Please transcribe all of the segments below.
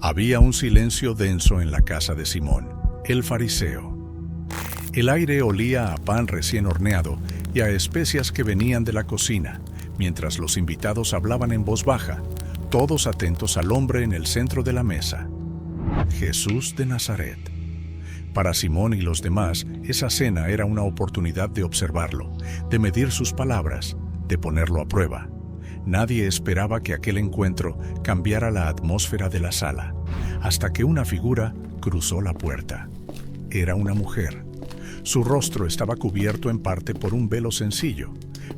Había un silencio denso en la casa de Simón, el fariseo. El aire olía a pan recién horneado y a especias que venían de la cocina, mientras los invitados hablaban en voz baja, todos atentos al hombre en el centro de la mesa. Jesús de Nazaret. Para Simón y los demás, esa cena era una oportunidad de observarlo, de medir sus palabras, de ponerlo a prueba. Nadie esperaba que aquel encuentro cambiara la atmósfera de la sala, hasta que una figura cruzó la puerta. Era una mujer. Su rostro estaba cubierto en parte por un velo sencillo,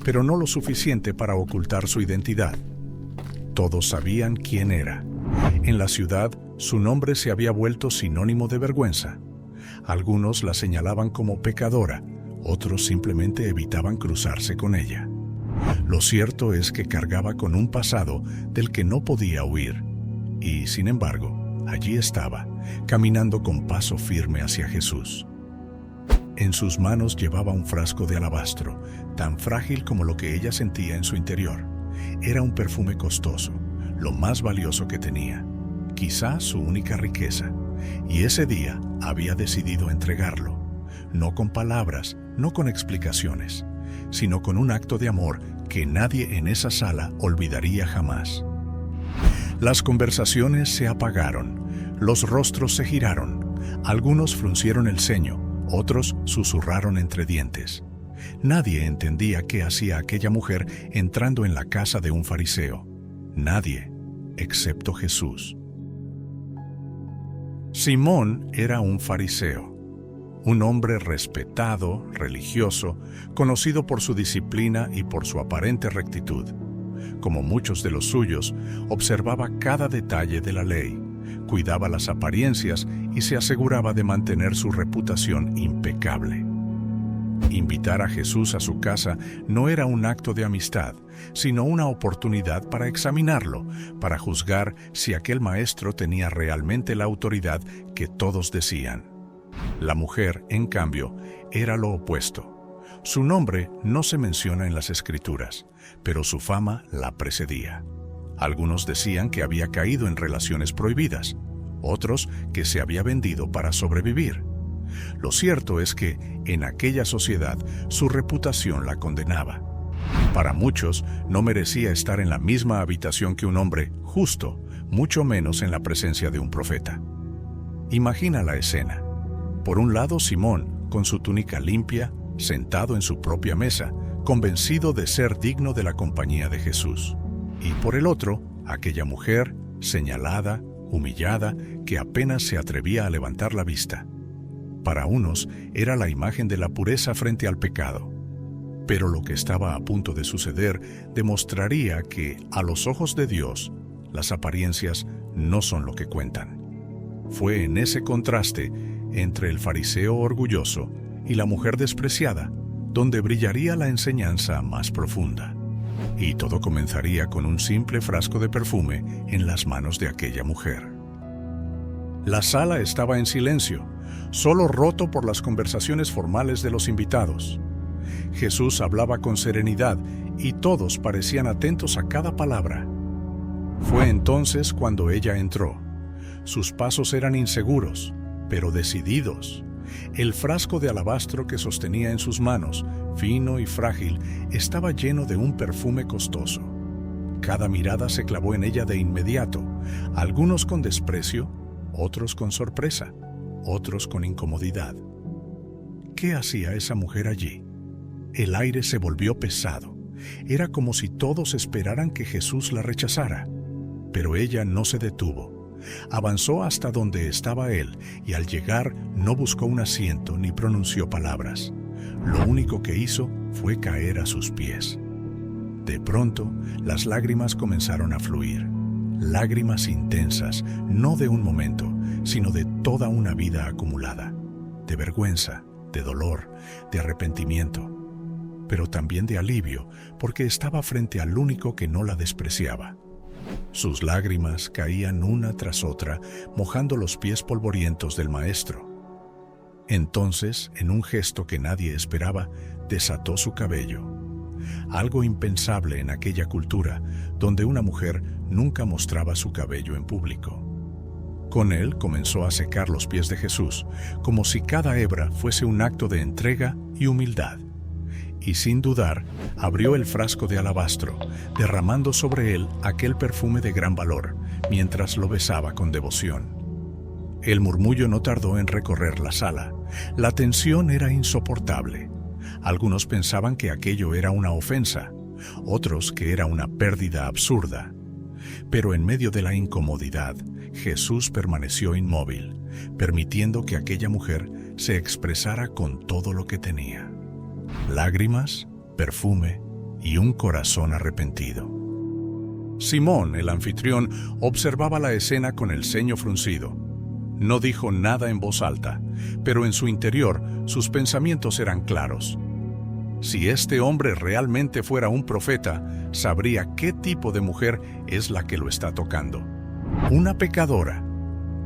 pero no lo suficiente para ocultar su identidad. Todos sabían quién era. En la ciudad, su nombre se había vuelto sinónimo de vergüenza. Algunos la señalaban como pecadora, otros simplemente evitaban cruzarse con ella. Lo cierto es que cargaba con un pasado del que no podía huir. Y, sin embargo, allí estaba, caminando con paso firme hacia Jesús. En sus manos llevaba un frasco de alabastro, tan frágil como lo que ella sentía en su interior. Era un perfume costoso, lo más valioso que tenía, quizá su única riqueza. Y ese día había decidido entregarlo, no con palabras, no con explicaciones, sino con un acto de amor que nadie en esa sala olvidaría jamás. Las conversaciones se apagaron, los rostros se giraron, algunos fruncieron el ceño, otros susurraron entre dientes. Nadie entendía qué hacía aquella mujer entrando en la casa de un fariseo. Nadie, excepto Jesús. Simón era un fariseo, un hombre respetado, religioso, conocido por su disciplina y por su aparente rectitud. Como muchos de los suyos, observaba cada detalle de la ley, cuidaba las apariencias y se aseguraba de mantener su reputación impecable. Invitar a Jesús a su casa no era un acto de amistad, sino una oportunidad para examinarlo, para juzgar si aquel maestro tenía realmente la autoridad que todos decían. La mujer, en cambio, era lo opuesto. Su nombre no se menciona en las Escrituras, pero su fama la precedía. Algunos decían que había caído en relaciones prohibidas, otros que se había vendido para sobrevivir. Lo cierto es que, en aquella sociedad, su reputación la condenaba. Para muchos, no merecía estar en la misma habitación que un hombre justo, mucho menos en la presencia de un profeta. Imagina la escena. Por un lado, Simón, con su túnica limpia, sentado en su propia mesa, convencido de ser digno de la compañía de Jesús. Y por el otro, aquella mujer, señalada, humillada, que apenas se atrevía a levantar la vista. Para unos, era la imagen de la pureza frente al pecado. Pero lo que estaba a punto de suceder demostraría que, a los ojos de Dios, las apariencias no son lo que cuentan. Fue en ese contraste entre el fariseo orgulloso y la mujer despreciada, donde brillaría la enseñanza más profunda. Y todo comenzaría con un simple frasco de perfume en las manos de aquella mujer. La sala estaba en silencio, solo roto por las conversaciones formales de los invitados. Jesús hablaba con serenidad y todos parecían atentos a cada palabra. Fue entonces cuando ella entró. Sus pasos eran inseguros, pero decididos. El frasco de alabastro que sostenía en sus manos, fino y frágil, estaba lleno de un perfume costoso. Cada mirada se clavó en ella de inmediato, algunos con desprecio, otros con sorpresa, otros con incomodidad. ¿Qué hacía esa mujer allí? El aire se volvió pesado. Era como si todos esperaran que Jesús la rechazara. Pero ella no se detuvo. Avanzó hasta donde estaba él y al llegar no buscó un asiento ni pronunció palabras. Lo único que hizo fue caer a sus pies. De pronto, las lágrimas comenzaron a fluir. Lágrimas intensas, no de un momento, sino de toda una vida acumulada. De vergüenza, de dolor, de arrepentimiento. Pero también de alivio, porque estaba frente al único que no la despreciaba. Sus lágrimas caían una tras otra, mojando los pies polvorientos del maestro. Entonces, en un gesto que nadie esperaba, desató su cabello. Algo impensable en aquella cultura, donde una mujer nunca mostraba su cabello en público. Con él comenzó a secar los pies de Jesús, como si cada hebra fuese un acto de entrega y humildad. Y sin dudar, abrió el frasco de alabastro, derramando sobre él aquel perfume de gran valor, mientras lo besaba con devoción. El murmullo no tardó en recorrer la sala. La tensión era insoportable. Algunos pensaban que aquello era una ofensa, otros que era una pérdida absurda. Pero en medio de la incomodidad, Jesús permaneció inmóvil, permitiendo que aquella mujer se expresara con todo lo que tenía: lágrimas, perfume y un corazón arrepentido. Simón, el anfitrión, observaba la escena con el ceño fruncido. No dijo nada en voz alta, pero en su interior sus pensamientos eran claros. Si este hombre realmente fuera un profeta, sabría qué tipo de mujer es la que lo está tocando. Una pecadora.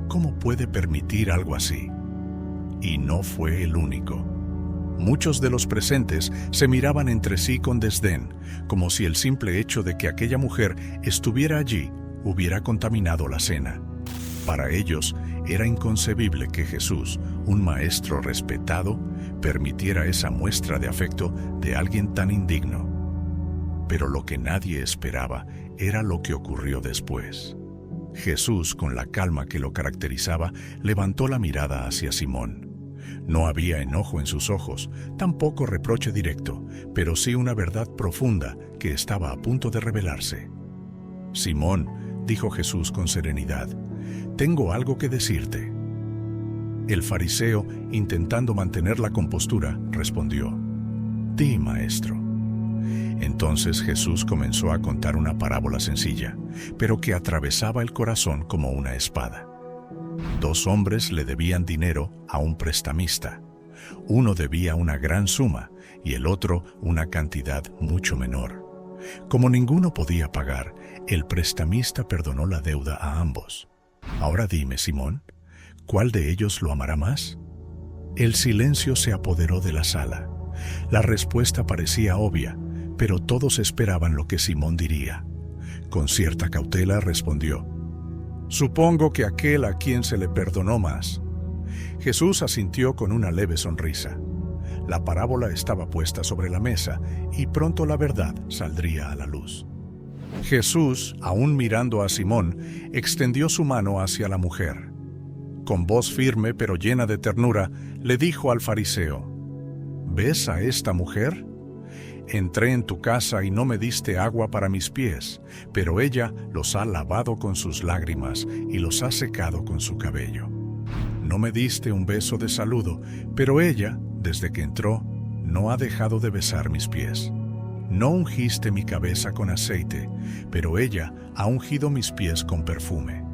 ¿Cómo puede permitir algo así? Y no fue el único. Muchos de los presentes se miraban entre sí con desdén, como si el simple hecho de que aquella mujer estuviera allí hubiera contaminado la cena. Para ellos era inconcebible que Jesús, un maestro respetado, permitiera esa muestra de afecto de alguien tan indigno. Pero lo que nadie esperaba era lo que ocurrió después. Jesús, con la calma que lo caracterizaba, levantó la mirada hacia Simón. No había enojo en sus ojos, tampoco reproche directo, pero sí una verdad profunda que estaba a punto de revelarse. «Simón», dijo Jesús con serenidad, «tengo algo que decirte». El fariseo, intentando mantener la compostura, respondió: «Di, maestro». Entonces Jesús comenzó a contar una parábola sencilla, pero que atravesaba el corazón como una espada. 2 hombres le debían dinero a un prestamista. Uno debía una gran suma y el otro una cantidad mucho menor. Como ninguno podía pagar, el prestamista perdonó la deuda a ambos. Ahora dime, Simón, ¿cuál de ellos lo amará más? El silencio se apoderó de la sala. La respuesta parecía obvia, pero todos esperaban lo que Simón diría. Con cierta cautela respondió: «Supongo que aquel a quien se le perdonó más». Jesús asintió con una leve sonrisa. La parábola estaba puesta sobre la mesa y pronto la verdad saldría a la luz. Jesús, aún mirando a Simón, extendió su mano hacia la mujer. Con voz firme pero llena de ternura, le dijo al fariseo: «¿Ves a esta mujer? Entré en tu casa y no me diste agua para mis pies, pero ella los ha lavado con sus lágrimas y los ha secado con su cabello. No me diste un beso de saludo, pero ella, desde que entró, no ha dejado de besar mis pies. No ungiste mi cabeza con aceite, pero ella ha ungido mis pies con perfume».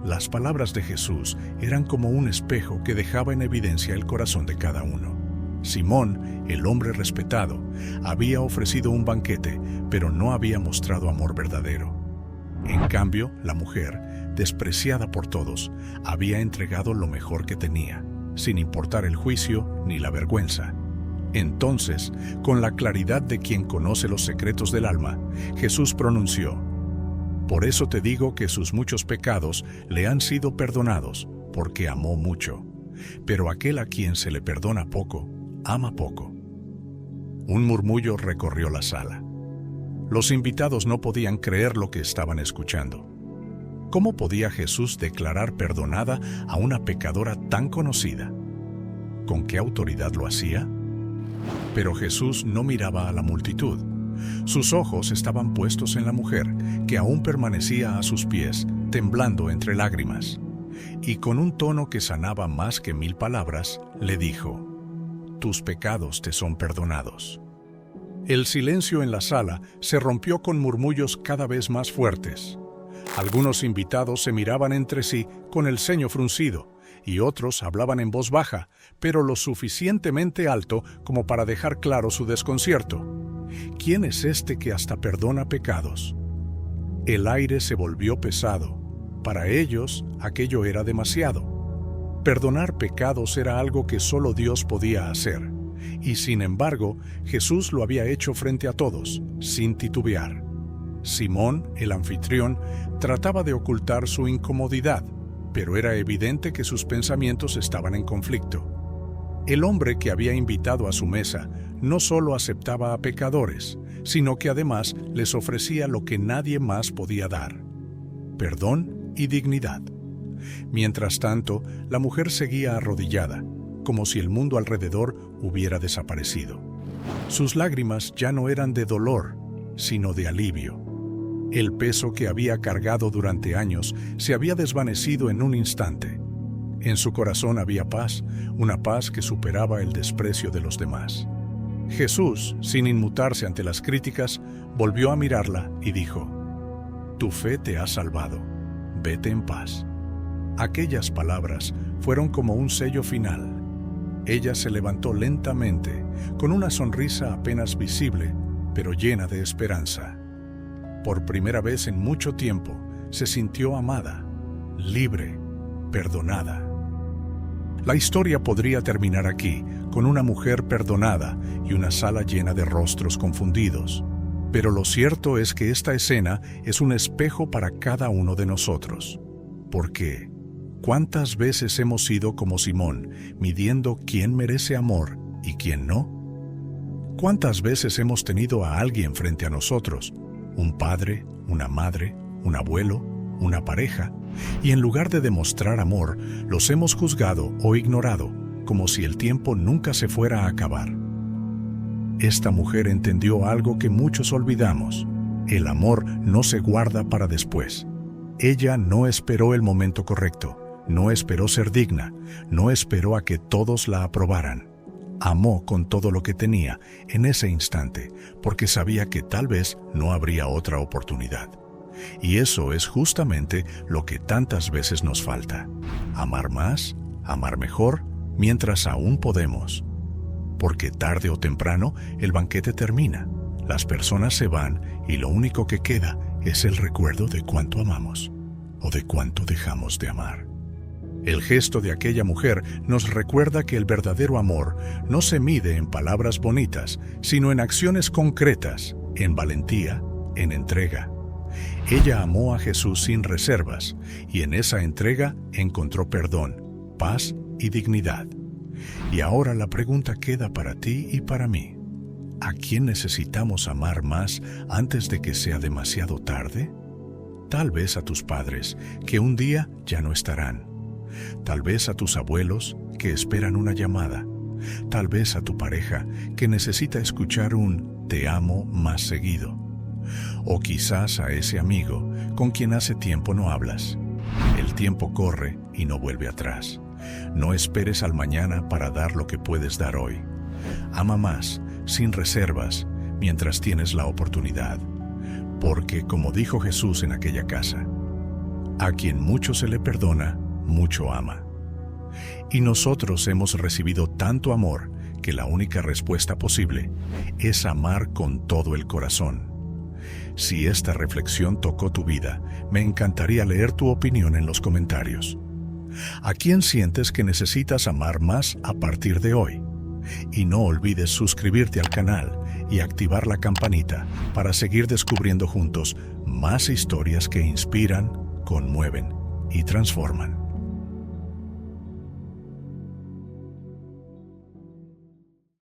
Las palabras de Jesús eran como un espejo que dejaba en evidencia el corazón de cada uno. Simón, el hombre respetado, había ofrecido un banquete, pero no había mostrado amor verdadero. En cambio, la mujer, despreciada por todos, había entregado lo mejor que tenía, sin importar el juicio ni la vergüenza. Entonces, con la claridad de quien conoce los secretos del alma, Jesús pronunció: «Por eso te digo que sus muchos pecados le han sido perdonados, porque amó mucho. Pero aquel a quien se le perdona poco, ama poco». Un murmullo recorrió la sala. Los invitados no podían creer lo que estaban escuchando. ¿Cómo podía Jesús declarar perdonada a una pecadora tan conocida? ¿Con qué autoridad lo hacía? Pero Jesús no miraba a la multitud. Sus ojos estaban puestos en la mujer, que aún permanecía a sus pies, temblando entre lágrimas. Y con un tono que sanaba más que 1000 palabras, le dijo: «Tus pecados te son perdonados». El silencio en la sala se rompió con murmullos cada vez más fuertes. Algunos invitados se miraban entre sí con el ceño fruncido, y otros hablaban en voz baja, pero lo suficientemente alto como para dejar claro su desconcierto. ¿Quién es este que hasta perdona pecados? El aire se volvió pesado. Para ellos, aquello era demasiado. Perdonar pecados era algo que solo Dios podía hacer, y sin embargo, Jesús lo había hecho frente a todos, sin titubear. Simón, el anfitrión, trataba de ocultar su incomodidad, pero era evidente que sus pensamientos estaban en conflicto. El hombre que había invitado a su mesa no solo aceptaba a pecadores, sino que además les ofrecía lo que nadie más podía dar: perdón y dignidad. Mientras tanto, la mujer seguía arrodillada, como si el mundo alrededor hubiera desaparecido. Sus lágrimas ya no eran de dolor, sino de alivio. El peso que había cargado durante años se había desvanecido en un instante. En su corazón había paz, una paz que superaba el desprecio de los demás. Jesús, sin inmutarse ante las críticas, volvió a mirarla y dijo: «Tu fe te ha salvado. Vete en paz». Aquellas palabras fueron como un sello final. Ella se levantó lentamente, con una sonrisa apenas visible, pero llena de esperanza. Por primera vez en mucho tiempo, se sintió amada, libre, perdonada. La historia podría terminar aquí, con una mujer perdonada y una sala llena de rostros confundidos. Pero lo cierto es que esta escena es un espejo para cada uno de nosotros. Porque ¿cuántas veces hemos sido como Simón, midiendo quién merece amor y quién no? ¿Cuántas veces hemos tenido a alguien frente a nosotros, un padre, una madre, un abuelo, una pareja, y en lugar de demostrar amor, los hemos juzgado o ignorado, como si el tiempo nunca se fuera a acabar? Esta mujer entendió algo que muchos olvidamos: el amor no se guarda para después. Ella no esperó el momento correcto, no esperó ser digna, no esperó a que todos la aprobaran. Amó con todo lo que tenía en ese instante, porque sabía que tal vez no habría otra oportunidad. Y eso es justamente lo que tantas veces nos falta: amar más, amar mejor, mientras aún podemos. Porque tarde o temprano el banquete termina, las personas se van y lo único que queda es el recuerdo de cuánto amamos o de cuánto dejamos de amar. El gesto de aquella mujer nos recuerda que el verdadero amor no se mide en palabras bonitas, sino en acciones concretas, en valentía, en entrega. Ella amó a Jesús sin reservas, y en esa entrega encontró perdón, paz y dignidad. Y ahora la pregunta queda para ti y para mí: ¿a quién necesitamos amar más antes de que sea demasiado tarde? Tal vez a tus padres, que un día ya no estarán. Tal vez a tus abuelos, que esperan una llamada. Tal vez a tu pareja, que necesita escuchar un «te amo» más seguido. O quizás a ese amigo con quien hace tiempo no hablas. El tiempo corre y no vuelve atrás. No esperes al mañana para dar lo que puedes dar hoy. Ama más, sin reservas, mientras tienes la oportunidad. Porque, como dijo Jesús en aquella casa, a quien mucho se le perdona, mucho ama. Y nosotros hemos recibido tanto amor que la única respuesta posible es amar con todo el corazón. Si esta reflexión tocó tu vida, me encantaría leer tu opinión en los comentarios. ¿A quién sientes que necesitas amar más a partir de hoy? Y no olvides suscribirte al canal y activar la campanita para seguir descubriendo juntos más historias que inspiran, conmueven y transforman.